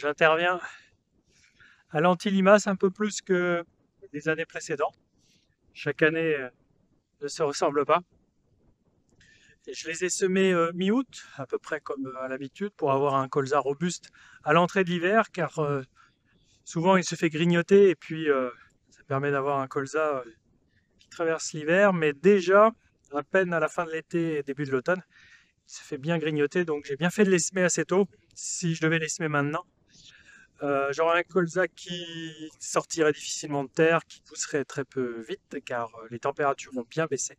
j'interviens à l'anti-limace un peu plus que les années précédentes. Chaque année ne se ressemble pas. Et je les ai semés mi-août, à peu près comme à l'habitude, pour avoir un colza robuste à l'entrée de l'hiver, car souvent il se fait grignoter et puis ça permet d'avoir un colza qui traverse l'hiver, mais déjà, à peine à la fin de l'été et début de l'automne, il se fait bien grignoter, donc j'ai bien fait de les semer assez tôt. Si je devais les semer maintenant, j'aurais un colza qui sortirait difficilement de terre, qui pousserait très peu vite, car les températures vont bien baisser.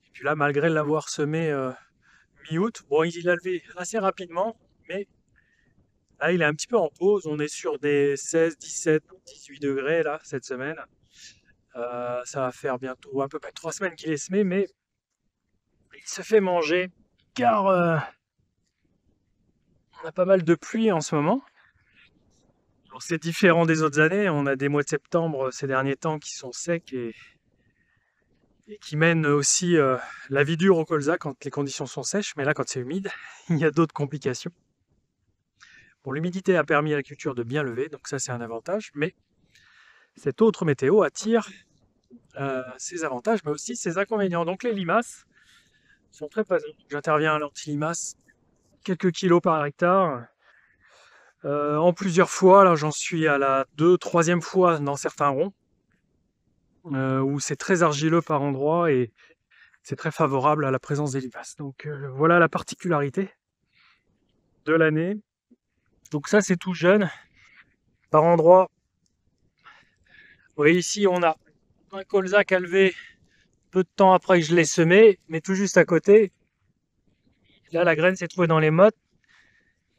Et puis là, malgré l'avoir semé mi-août, bon, il a levé assez rapidement, mais là, il est un petit peu en pause. On est sur des 16, 17, 18 degrés là, cette semaine. Ça va faire bientôt à peu près 3 semaines qu'il est semé, mais il se fait manger, car on a pas mal de pluie en ce moment. C'est différent des autres années, on a des mois de septembre ces derniers temps qui sont secs et qui mènent aussi la vie dure au colza quand les conditions sont sèches, mais là quand c'est humide, il y a d'autres complications. Bon, l'humidité a permis à la culture de bien lever, donc ça c'est un avantage, mais cette autre météo attire ses avantages, mais aussi ses inconvénients. Donc les limaces sont très présentes. J'interviens à l'anti-limace, quelques kilos par hectare, en plusieurs fois. Là j'en suis à la 2e, 3e fois dans certains ronds, où c'est très argileux par endroits et c'est très favorable à la présence des limaces. Donc voilà la particularité de l'année. Donc ça c'est tout jeune. Par endroits, vous voyez ici on a un colza qui a levé peu de temps après que je l'ai semé, mais tout juste à côté, là la graine s'est trouvée dans les mottes,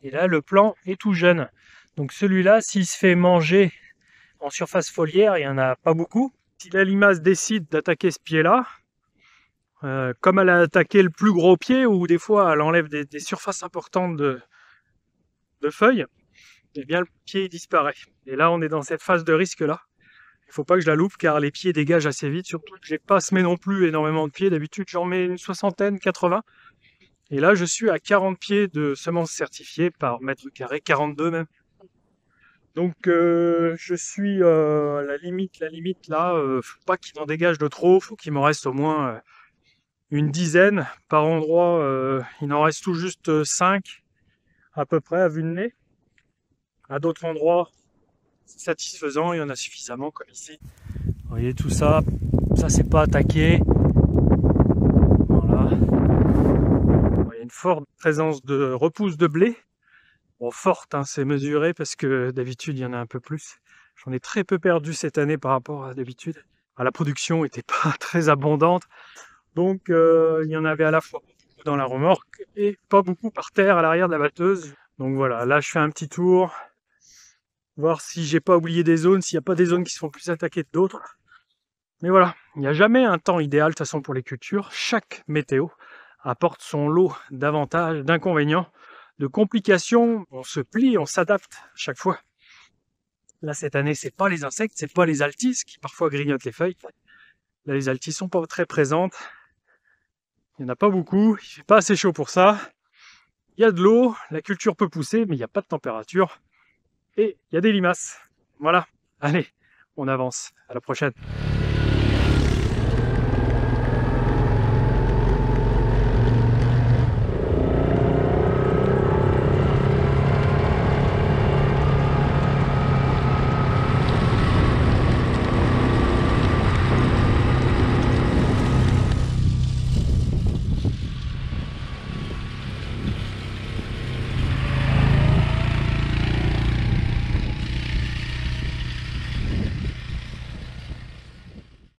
et là le plant est tout jeune. Donc celui-là, s'il se fait manger en surface foliaire, il n'y en a pas beaucoup. Si la limace décide d'attaquer ce pied-là, comme elle a attaqué le plus gros pied, ou des fois elle enlève des surfaces importantes de feuilles, et bien le pied disparaît. Et là on est dans cette phase de risque là. Il ne faut pas que je la loupe car les pieds dégagent assez vite, surtout que j'ai pas semé non plus énormément de pieds. D'habitude j'en mets une soixantaine, 80. Et là je suis à 40 pieds de semences certifiées par mètre carré, 42 même. Donc je suis à la limite là, faut pas qu'il en dégage de trop, faut qu'il m'en reste au moins une dizaine par endroit. Il en reste tout juste 5 à peu près à vue de nez. À d'autres endroits, c'est satisfaisant, il y en a suffisamment comme ici. Vous voyez tout ça, ça c'est pas attaqué. Voilà. Il y a une forte présence de repousse de blé. Bon, forte, hein, c'est mesuré parce que d'habitude il y en a un peu plus. J'en ai très peu perdu cette année par rapport à d'habitude. La production n'était pas très abondante, donc il y en avait à la fois beaucoup dans la remorque et pas beaucoup par terre à l'arrière de la batteuse. Donc voilà, là je fais un petit tour, voir si j'ai pas oublié des zones, s'il n'y a pas des zones qui se font plus attaquer que d'autres. Mais voilà, il n'y a jamais un temps idéal de toute façon pour les cultures. Chaque météo apporte son lot d'avantages, d'inconvénients, de complications. On se plie, on s'adapte à chaque fois. Là cette année, c'est pas les insectes, c'est pas les altises qui parfois grignotent les feuilles. Là les altises sont pas très présentes. Il n'y en a pas beaucoup, il fait pas assez chaud pour ça. Il y a de l'eau, la culture peut pousser, mais il n'y a pas de température. Et il y a des limaces. Voilà, allez, on avance. À la prochaine.